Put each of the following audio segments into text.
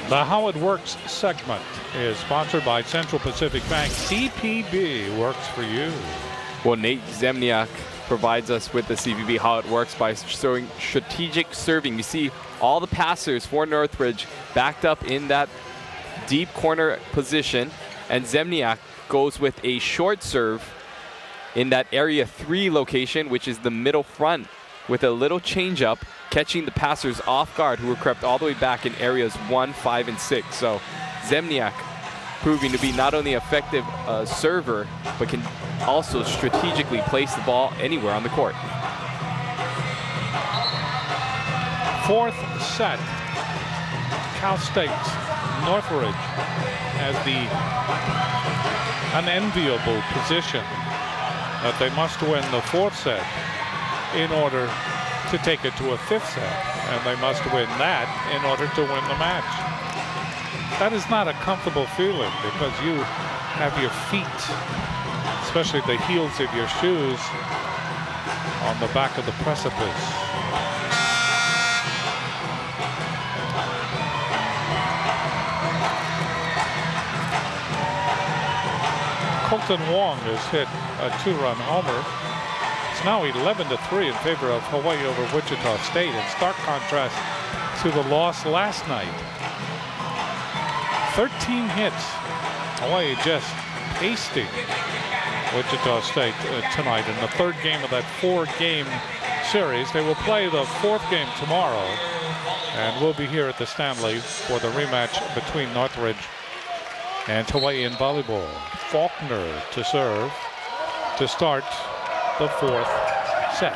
The How It Works segment is sponsored by Central Pacific Bank. CPB works for you. Well, Nate Zemniak provides us with the CPB How It Works by showing strategic serving. You see all the passers for Northridge backed up in that deep corner position, and Zemniak goes with a short serve in that area 3 location, which is the middle front, with a little change up, catching the passers off guard who were crept all the way back in areas 1, 5, and 6. So Zemniak proving to be not only an effective server, but can also strategically place the ball anywhere on the court. Fourth set, Cal State Northridge has the unenviable position that they must win the fourth set in order to take it to a fifth set, and they must win that in order to win the match. That is not a comfortable feeling because you have your feet, especially the heels of your shoes, on the back of the precipice. Colton Wong has hit a 2-run homer. It's now 11-3 in favor of Hawaii over Wichita State, in stark contrast to the loss last night. 13 hits. Hawaii just pasting Wichita State tonight in the third game of that 4-game series. They will play the fourth game tomorrow, and we'll be here at the Stanley for the rematch between Northridge and Hawaii in volleyball. Faulkner to serve to start the fourth set.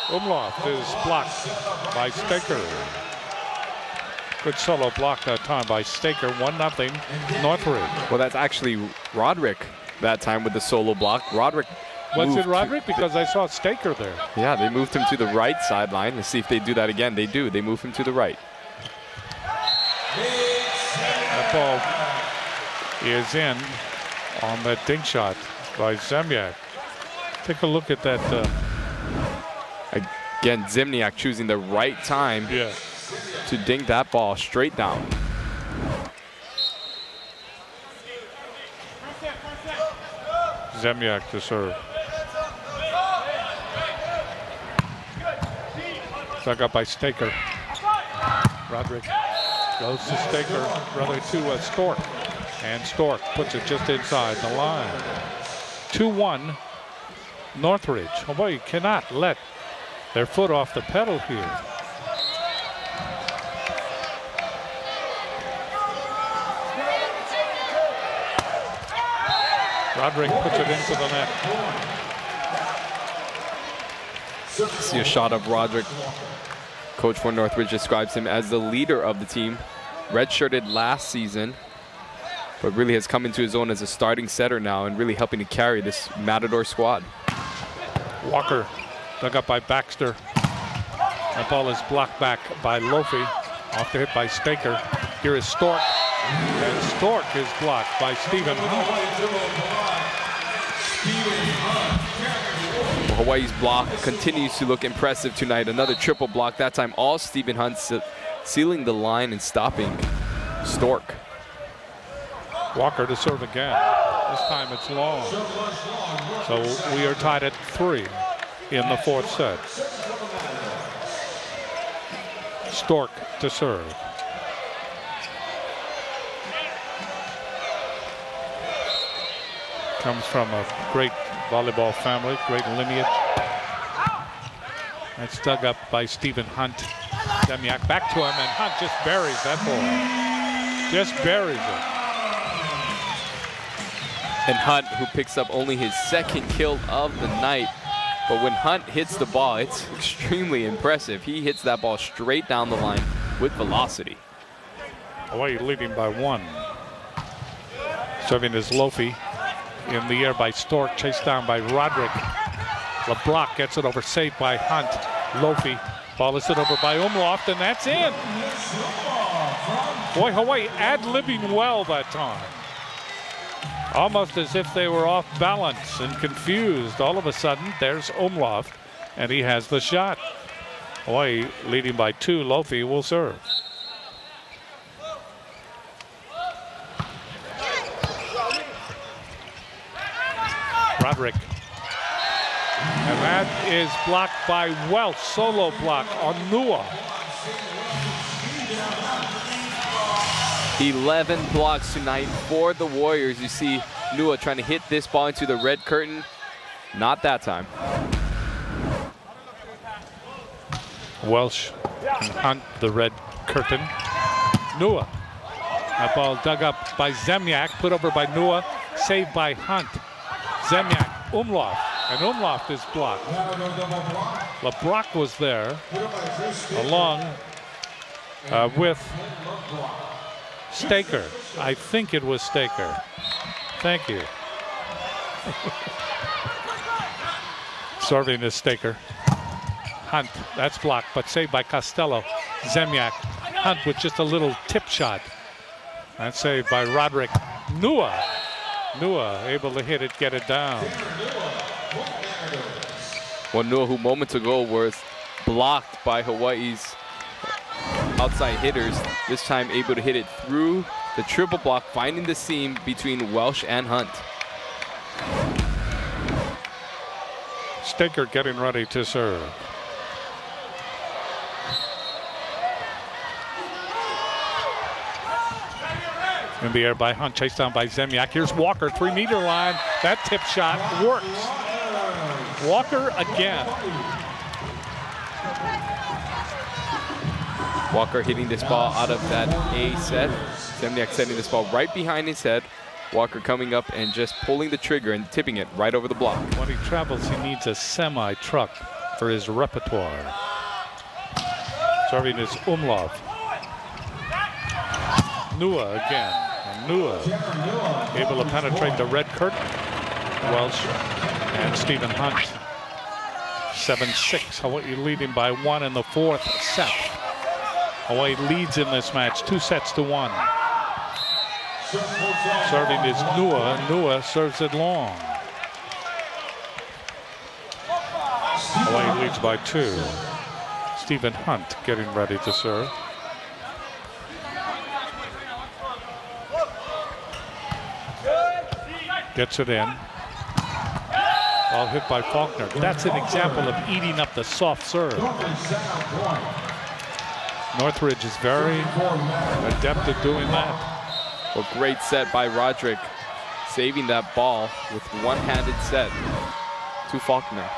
Umlauf is blocked by Staker. Good solo block that time by Staker. 1-0 Northridge. Well, that's actually Roderick that time with the solo block. Roderick. Was it Roderick? Because I saw Staker there. Yeah, they moved him to the right sideline. Let's see if they do that again. They do. They move him to the right. That ball is in on that dink shot by Zemniak. Take a look at that. Again, Zemniak choosing the right time to dink that ball straight down. Zemniak to serve. Dug up by Staker. Roderick goes to Staker, rather to Stork. And Stork puts it just inside the line. 2-1 Northridge. Hawaii cannot let their foot off the pedal here. Roderick puts it into the net. See a shot of Roderick. Coach for Northridge describes him as the leader of the team. Redshirted last season, but really has come into his own as a starting setter now and really helping to carry this Matador squad. Walker dug up by Baxter. That ball is blocked back by Lofi. Off the hit by Staker. Here is Stork. And Stork is blocked by Stephen Hunt. Well, Hawaii's block continues to look impressive tonight. Another triple block, that time all Stephen Hunt sealing the line and stopping Stork. Walker to serve again. This time it's long. So we are tied at 3 in the fourth set. Stork to serve. Comes from a great volleyball family, great lineage. That's dug up by Stephen Hunt. Zemniak back to him, and Hunt just buries that ball. Just buries it. And Hunt, who picks up only his second kill of the night. But when Hunt hits the ball, it's extremely impressive. He hits that ball straight down the line with velocity. Hawaii leading by 1. Serving is Lofi. In the air by Stork, chased down by Roderick. LeBlanc gets it over, saved by Hunt. Lofi, ball is hit over by Umlauf, and that's in. Boy, Hawaii ad-libbing well that time. Almost as if they were off balance and confused. All of a sudden, there's Umlauf, and he has the shot. Hawaii leading by 2. Lofi will serve. Roderick. And that is blocked by Welch. Solo block on Nua. 11 blocks tonight for the Warriors. You see Nua trying to hit this ball into the red curtain. Not that time. Welsh and Hunt, the red curtain. Nua. That ball dug up by Zemniak, put over by Nua, saved by Hunt. Zemniak, Umlauf, and Umlauf is blocked. LeBrock was there, along with Staker. I think it was Staker. Thank you. Serving is Staker. Hunt, that's blocked, but saved by Costello. Zemniak. Hunt with just a little tip shot. That's saved by Roderick. Nua able to hit it, get it down. Well, Nua, who moments ago was blocked by Hawaii's outside hitters, this time able to hit it through the triple block, finding the seam between Welsh and Hunt. Staker getting ready to serve. In the air by Hunt, chased down by Zemniak. Here's Walker, 3-meter line. That tip shot works. Walker again. Walker hitting this ball out of that A set. Zemniak setting this ball right behind his head. Walker coming up and just pulling the trigger and tipping it right over the block. When he travels, he needs a semi-truck for his repertoire. Serving is Umlauf. Nua again. And Nua able to penetrate the red curtain. Welsh and Stephen Hunt. 7-6. Hawaii leading by 1 in the 4th set. Hawaii leads in this match 2-1. Serving is Nua. Nua serves it long. Hawaii leads by 2. Stephen Hunt getting ready to serve. Gets it in. Ball hit by Faulkner. That's an example of eating up the soft serve. Northridge is very adept at doing that. Well, great set by Roderick, saving that ball with one-handed set to Faulkner.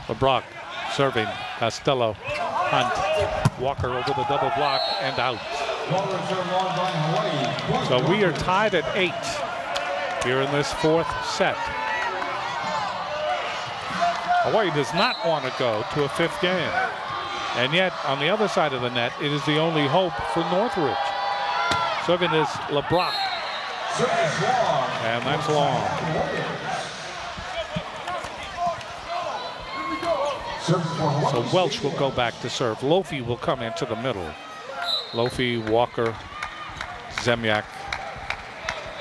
LeBrock serving. Costello. Hunt. Walker over the double block and out. So we are tied at 8 here in this 4th set. Hawaii does not want to go to a 5th game. And yet, on the other side of the net, it is the only hope for Northridge. Serving is LeBrock. And that's long. So Welch will go back to serve. Lofi will come into the middle. Lofi, Walker, Zemniak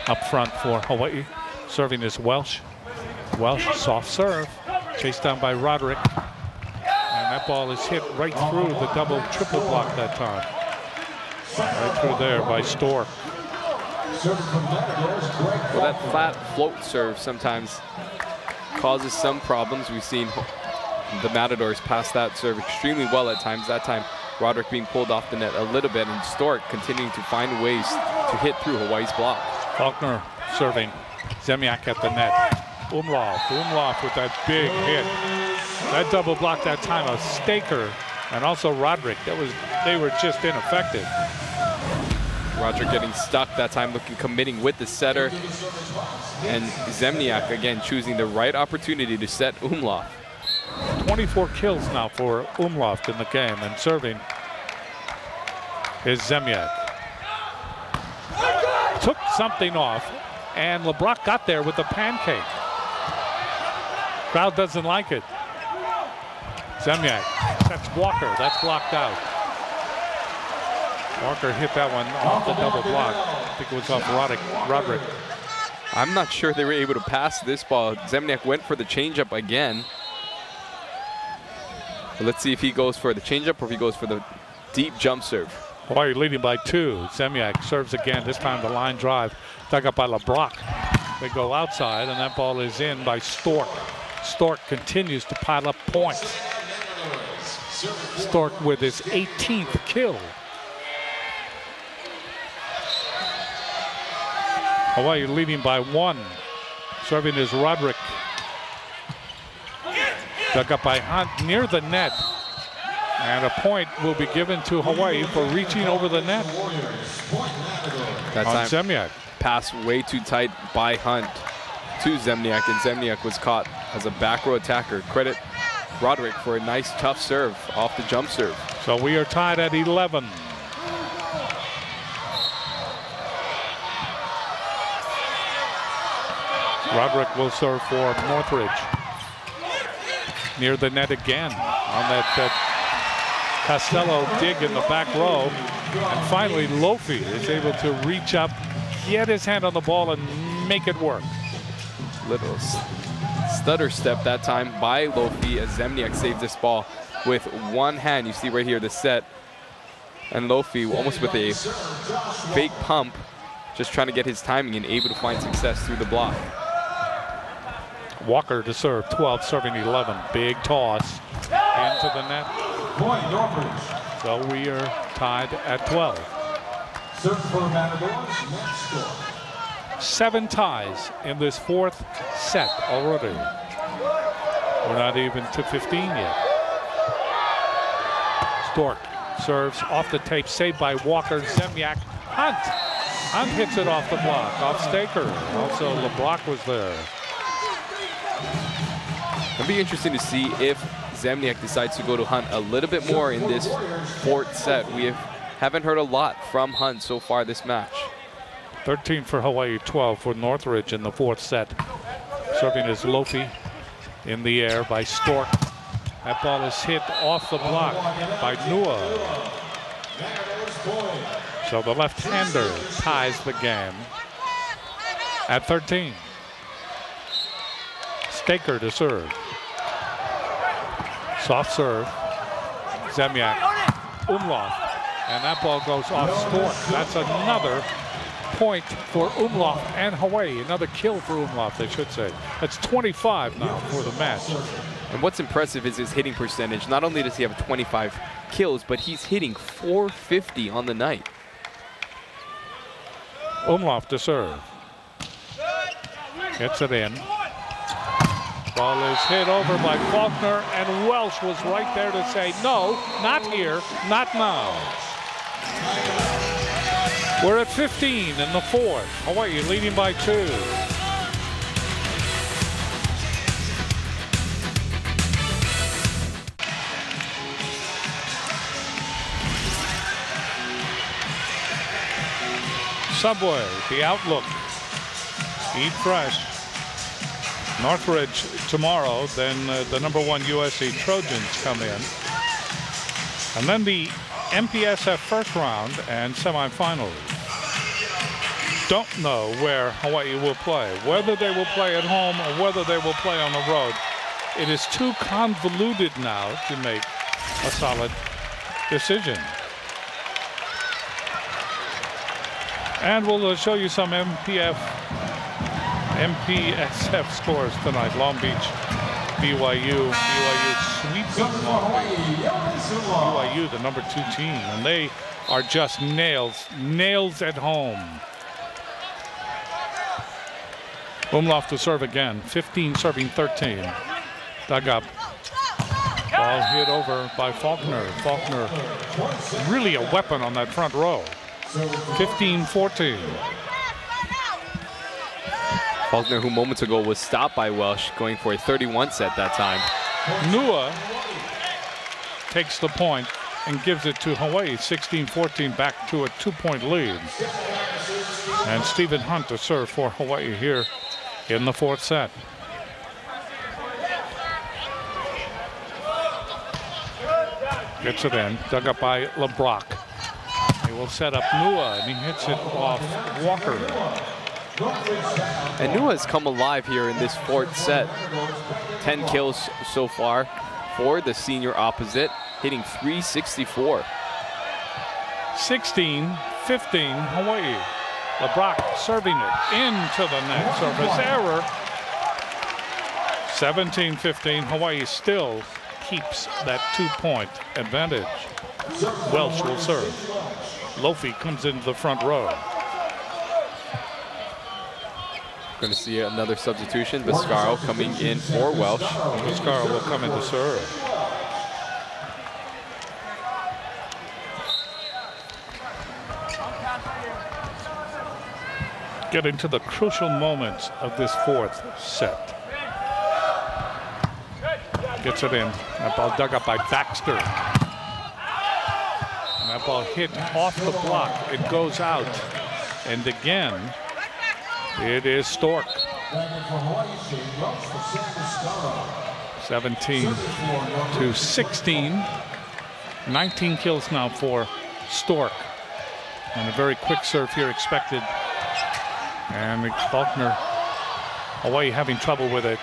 up front for Hawaii. Serving is Welsh. Welsh, soft serve. Chased down by Roderick. And that ball is hit right through the double triple block that time. Right through there by Stork. Well, that flat float serve sometimes causes some problems. We've seen the Matadors pass that serve extremely well at times. That time, Roderick being pulled off the net a little bit, and Stork continuing to find ways to hit through Hawaii's block. Faulkner serving. Zemniak at the net. Umlauf with that big hit. That double block that time of Staker and also Roderick. They were just ineffective. Roderick getting stuck that time, committing with the setter. And Zemniak again choosing the right opportunity to set Umlauf. 24 kills now for Umlauf in the game, and serving is Zemniak. Took something off, and LeBrock got there with a pancake. Crowd doesn't like it. Zemniak, that's Walker, that's blocked out. Walker hit that one off the double block. I think it was off Roderick. I'm not sure they were able to pass this ball. Zemniak went for the changeup again. Let's see if he goes for the changeup or if he goes for the deep jump serve. Hawaii leading by 2. Zemiak serves again, this time the line drive. Dug up by LeBrock. They go outside, and that ball is in by Stork. Stork continues to pile up points. Stork with his 18th kill. Hawaii leading by 1. Serving is Roderick. Dug up by Hunt near the net. And a point will be given to Hawaii for reaching over the net. That on time, Zemiak. Pass way too tight by Hunt to Zemiak, and Zemiak was caught as a back row attacker. Credit Roderick for a nice tough serve off the jump serve. So we are tied at 11. Roderick will serve for Northridge. Near the net again on that Costello dig in the back row. And finally, Lofi is able to reach up, get his hand on the ball, and make it work. Little stutter step that time by Lofi as Zemiak saved this ball with one hand. You see right here the set. And Lofi almost with a fake pump, just trying to get his timing and able to find success through the block. Walker to serve, 12 serving 11. Big toss into the net. So we are tied at 12. Serve for Matadors, match score. 7 ties in this 4th set already. We're not even to 15 yet. Stork serves off the tape, saved by Walker. Zemiak, Hunt. Hunt hits it off the block, off Staker. Also, LeBrock was there. It'll be interesting to see if Zemiak decides to go to Hunt a little bit more in this 4th set. We haven't heard a lot from Hunt so far this match. 13 for Hawaii, 12 for Northridge in the 4th set. Serving is Lofi in the air by Stork. That ball is hit off the block by Nua. So the left-hander ties the game at 13. Staker to serve. Soft serve. Zemiak. Umlauf. And that ball goes off Stork. That's another point for Umlauf and Hawaii. Another kill for Umlauf, they should say. That's 25 now for the match. And what's impressive is his hitting percentage. Not only does he have 25 kills, but he's hitting .450 on the night. Umlauf to serve. Gets it in. Ball is hit over by Faulkner, and Welsh was right there to say, no, not here, not now. We're at 15 in the 4th. Hawaii leading by 2. Subway, the outlook. Eat fresh. Northridge tomorrow, then the #1 USC Trojans come in. And then the MPSF first round and semifinals. Don't know where Hawaii will play, whether they will play at home or whether they will play on the road. It is too convoluted now to make a solid decision. And we'll show you some MPSF scores tonight. Long Beach, BYU. BYU sweeping Long Beach. BYU, the #2 team, and they are just nails at home. Umlauf to serve again. 15 serving 13. Dug up. Ball hit over by Faulkner. Faulkner really a weapon on that front row. 15-14. Faulkner, who moments ago was stopped by Welsh, going for a 31 set that time. Nua takes the point and gives it to Hawaii. 16-14, back to a 2-point lead. And Stephen Hunt to serve for Hawaii here in the 4th set. Gets it in, dug up by LeBrock. He will set up Nua, and he hits it off Walker. And Nua has come alive here in this 4th set. 10 kills so far for the senior opposite, hitting .364. 16-15 Hawaii. LeBrock serving it into the net. Service error. 17-15 Hawaii still keeps that 2-point advantage. Welsh will serve. Lofi comes into the front row. Going to see another substitution. Viscaro coming in for Welsh. Viscaro will come in to serve. Getting to the crucial moments of this fourth set. Gets it in. That ball dug up by Baxter. And that ball hit off the block. It goes out. And again, it is Stork. 17-16. 19 kills now for Stork. And a very quick serve here expected. And Faulkner, Hawaii having trouble with it.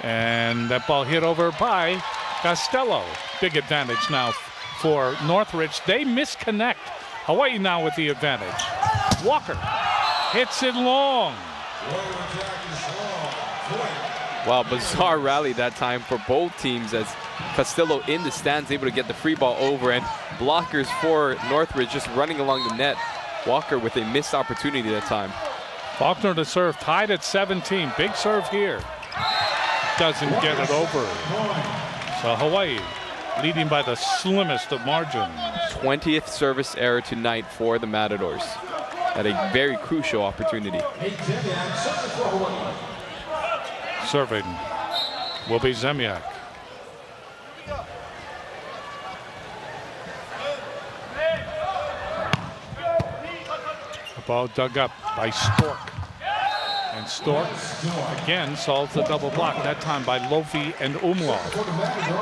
And that ball hit over by Costello. Big advantage now for Northridge. They misconnect. Hawaii now with the advantage. Walker hits it long. Wow, bizarre rally that time for both teams as Costello in the stands able to get the free ball over, and blockers for Northridge just running along the net. Walker with a missed opportunity that time. Faulkner to serve, tied at 17. Big serve here. Doesn't get it over. So Hawaii leading by the slimmest of margins. 20th service error tonight for the Matadors at a very crucial opportunity. Serving will be Zemiak. The ball dug up by Stork. And Stork again solves the double block, that time by Lofi and Umlauf.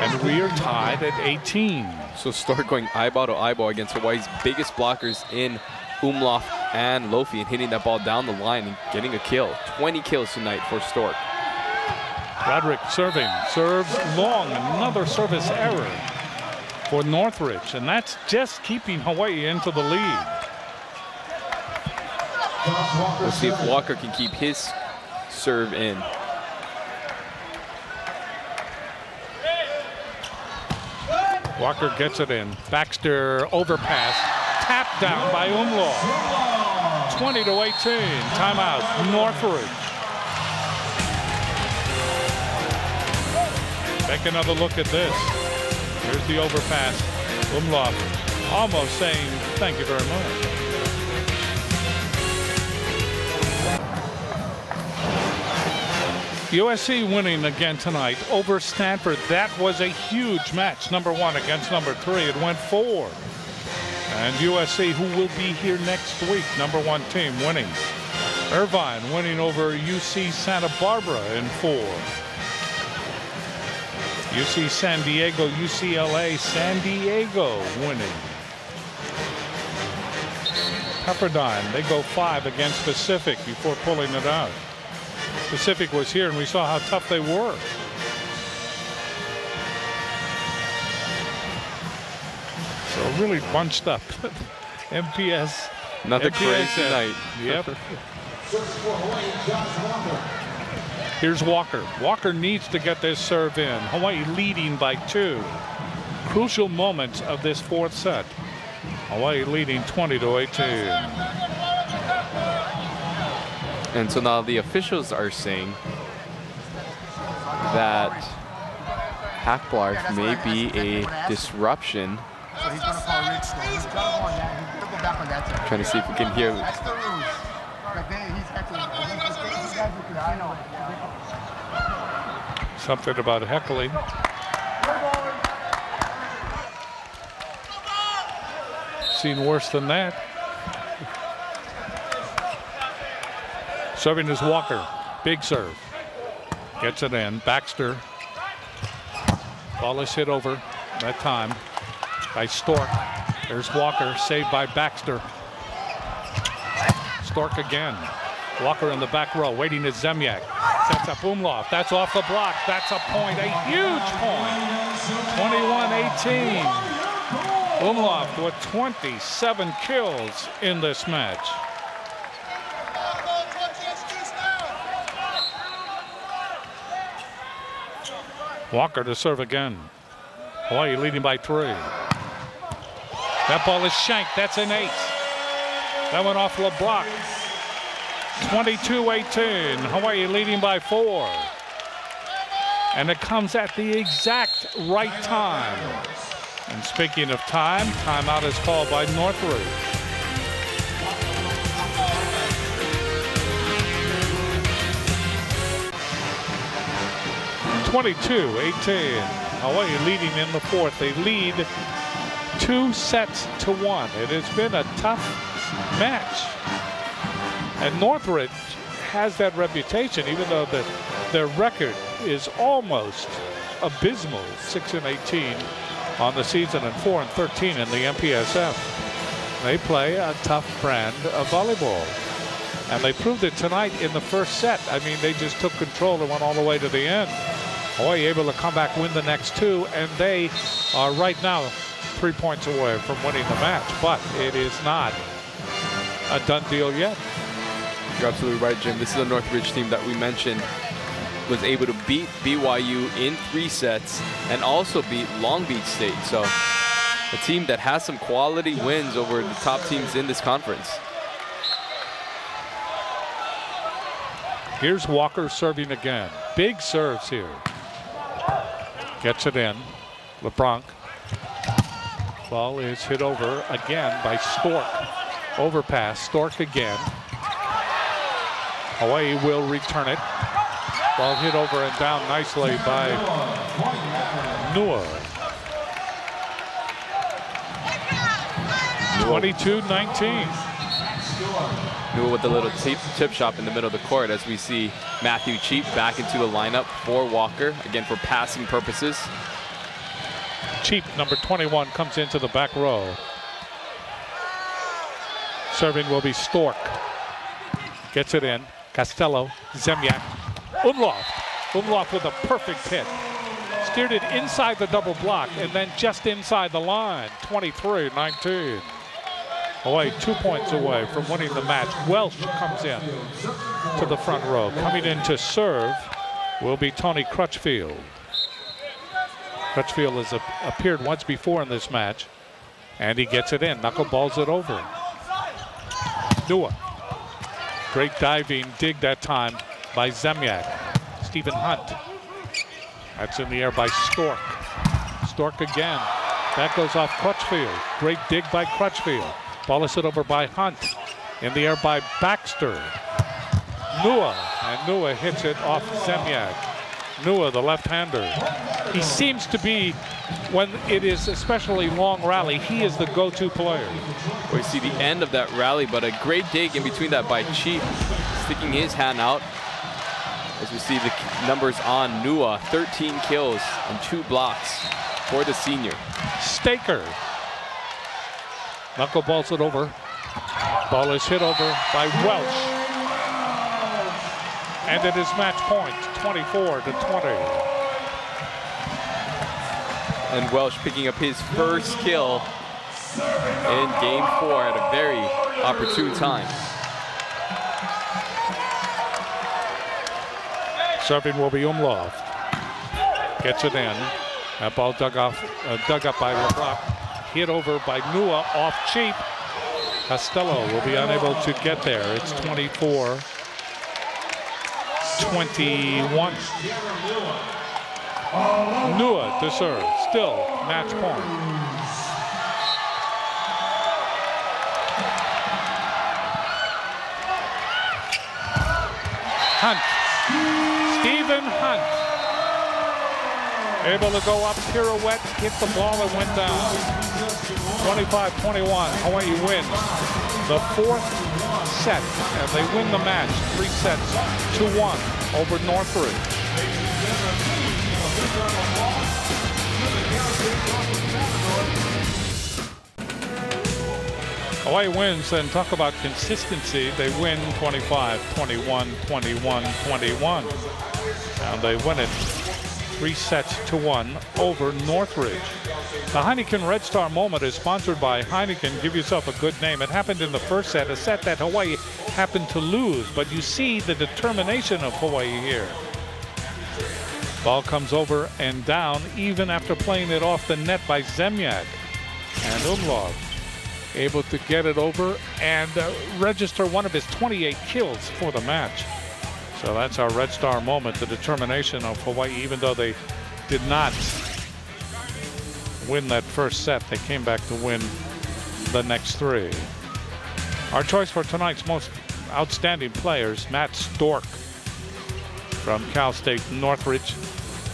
And we are tied at 18. So Stork going eyeball to eyeball against Hawaii's biggest blockers in Umlauf and Lofi, and hitting that ball down the line and getting a kill. 20 kills tonight for Stork. Roderick serving, serves long, another service error for Northridge, and that's just keeping Hawaii into the lead. We'll see if Walker can keep his serve in. Walker gets it in. Baxter overpass, tapped down by Umlauf. 20-18, timeout, Northridge. Take another look at this. Here's the overpass. Umlauf almost saying thank you very much. USC winning again tonight over Stanford. That was a huge match. #1 against #3. It went 4. And USC, who will be here next week, #1 team winning. Irvine winning over UC Santa Barbara in 4. UC San Diego, UCLA, San Diego winning. Pepperdine, they go 5 against Pacific before pulling it out. Pacific was here and we saw how tough they were. So really bunched up. MPS. Another crazy night. Yep. Here's Walker. Walker needs to get this serve in. Hawaii leading by 2. Crucial moments of this fourth set. Hawaii leading 20-18. And so now the officials are saying that Hackblark may be a disruption. So he's going to call Rich. He's going to go back on that side. Trying to see if we can hear. That's the rules. But then he's heckling. I know. Something about heckling. Seen worse than that. Serving is Walker. Big serve. Gets it in. Baxter. Ball is hit over that time by Stork. There's Walker. Saved by Baxter. Stork again. Walker in the back row. Waiting is Zemiak. Sets up Umlauf. That's off the block. That's a point. A huge point. 21-18. Umlauf with 27 kills in this match. Walker to serve again. Hawaii leading by 3. That ball is shanked. That's an ace. That went off LeBlanc. 22-18. Hawaii leading by 4. And it comes at the exact right time. And speaking of time, timeout is called by Northridge. (22-18). Hawaii leading in the 4th. They lead 2-1. It has been a tough match. And Northridge has that reputation, even though their record is almost abysmal, 6-18 on the season and 4-13 in the MPSF. They play a tough brand of volleyball, and they proved it tonight in the first set. I mean, they just took control and went all the way to the end. Hawaii able to come back, win the next 2, and they are right now 3 points away from winning the match, but it is not a done deal yet. You're absolutely right, Jim. This is a Northridge team that we mentioned was able to beat BYU in 3 sets and also beat Long Beach State. So a team that has some quality wins over the top teams in this conference. Here's Walker serving again. Big serves here. Gets it in. LeBlanc. Ball is hit over again by Stork. Overpass. Stork again. Hawaii will return it. Ball hit over and down nicely by Nua. 22-19. Nua with a little tip shot in the middle of the court as we see Matthew Cheap back into the lineup for Walker, again for passing purposes. Cheap, number 21, comes into the back row. Serving will be Stork. Gets it in. Costello, Zemyak, Umlauf. Umlauf with a perfect hit. Steered it inside the double block and then just inside the line. 23-19. Hawaii 2 points away from winning the match. Welsh comes in to the front row. Coming in to serve will be Tony Crutchfield. Crutchfield has appeared once before in this match, and he gets it in. Knuckleballs it over. Nua. Great diving dig that time by Zemyak. Stephen Hunt. That's in the air by Stork. Stork again. That goes off Crutchfield. Great dig by Crutchfield. Ball is hit over by Hunt. In the air by Baxter. Nua. And Nua hits it off Zemyak. Nua, the left-hander. He seems to be, when it is especially long rally, he is the go-to player. We see the end of that rally, but a great dig in between that by Cheap, sticking his hand out. As we see the numbers on Nua, 13 kills and 2 blocks for the senior. Staker. Knuckleballs it over. Ball is hit over by Welch. And it is match point, 24-20. And Welsh picking up his first kill in game 4 at a very opportune time. Serving will be Umlauf. Gets it in. That ball dug up by LeBlanc. Hit over by Nua off Cheap. Costello will be unable to get there. It's 24-21. Nua to serve. Still match point. Hunt. Stephen Hunt. Able to go up, pirouette, hit the ball, and went down. 25-21. Hawaii wins the 4th set, and they win the match 3-1 over Northridge. Hawaii wins, and talk about consistency. They win 25, 21, 21, 21. And they win it 3-1 over Northridge. The Heineken Red Star moment is sponsored by Heineken. Give yourself a good name. It happened in the first set, a set that Hawaii happened to lose, but you see the determination of Hawaii here. Ball comes over and down even after playing it off the net by Zemniak. And Umlauf able to get it over and register one of his 28 kills for the match. So that's our Red Star moment, the determination of Hawaii. Even though they did not win that first set, they came back to win the next 3. Our choice for tonight's most outstanding players, Matt Stork from Cal State Northridge.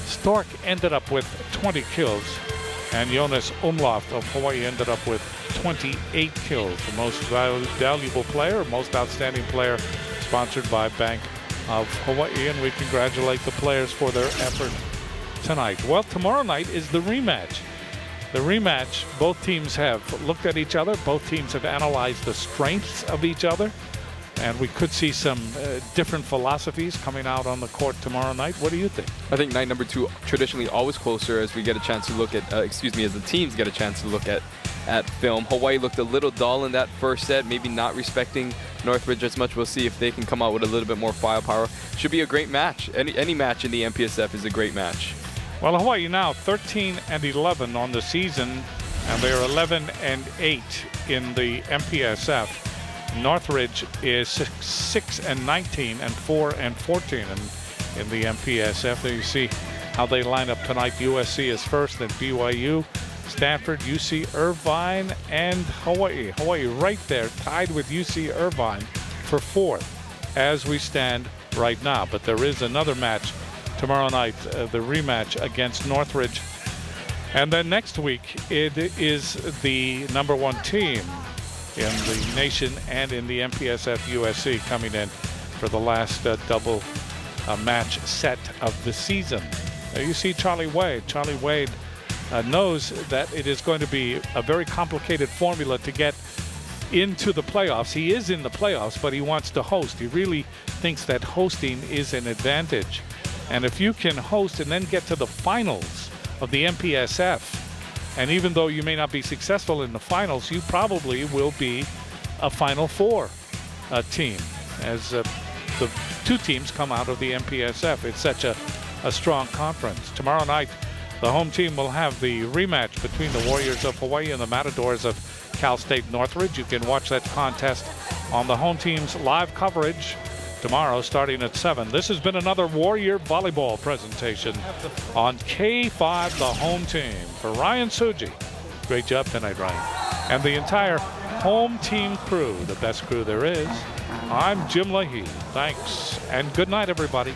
Stork ended up with 20 kills, and Jonas Umlauf of Hawaii ended up with 28 kills. The most valuable player, most outstanding player, sponsored by Bank of Hawaii, and we congratulate the players for their effort tonight. Well, tomorrow night is the rematch. The rematch, both teams have looked at each other. Both teams have analyzed the strengths of each other. And we could see some different philosophies coming out on the court tomorrow night. What do you think? I think night number 2 traditionally always closer as we get a chance to look at, as the teams get a chance to look at film. Hawaii looked a little dull in that first set, maybe not respecting Northridge as much. We'll see if they can come out with a little bit more firepower. Should be a great match. Any match in the MPSF is a great match. Well, Hawaii now 13-11 on the season, and they are 11-8 in the MPSF. Northridge is 6-19 and 4-14 in the MPSF. There you see how they line up tonight. USC is first, then BYU, Stanford, UC Irvine, and Hawaii. Hawaii right there, tied with UC Irvine for 4th as we stand right now. But there is another match tomorrow night, the rematch against Northridge. And then next week, it is the #1 team in the nation and in the MPSF, USC, coming in for the last double match set of the season. You see Charlie Wade. Charlie Wade knows that it is going to be a very complicated formula to get into the playoffs. He is in the playoffs, but he wants to host. He really thinks that hosting is an advantage. And if you can host and then get to the finals of the MPSF, and even though you may not be successful in the finals, you probably will be a Final Four team as the 2 teams come out of the MPSF. It's such a strong conference. Tomorrow night, the home team will have the rematch between the Warriors of Hawaii and the Matadors of Cal State Northridge. You can watch that contest on the home team's live coverage tomorrow starting at 7. This has been another Warrior Volleyball presentation on K5, the home team. For Ryan Suji, great job tonight, Ryan, and the entire home team crew, the best crew there is, I'm Jim Leahy. Thanks, and good night, everybody.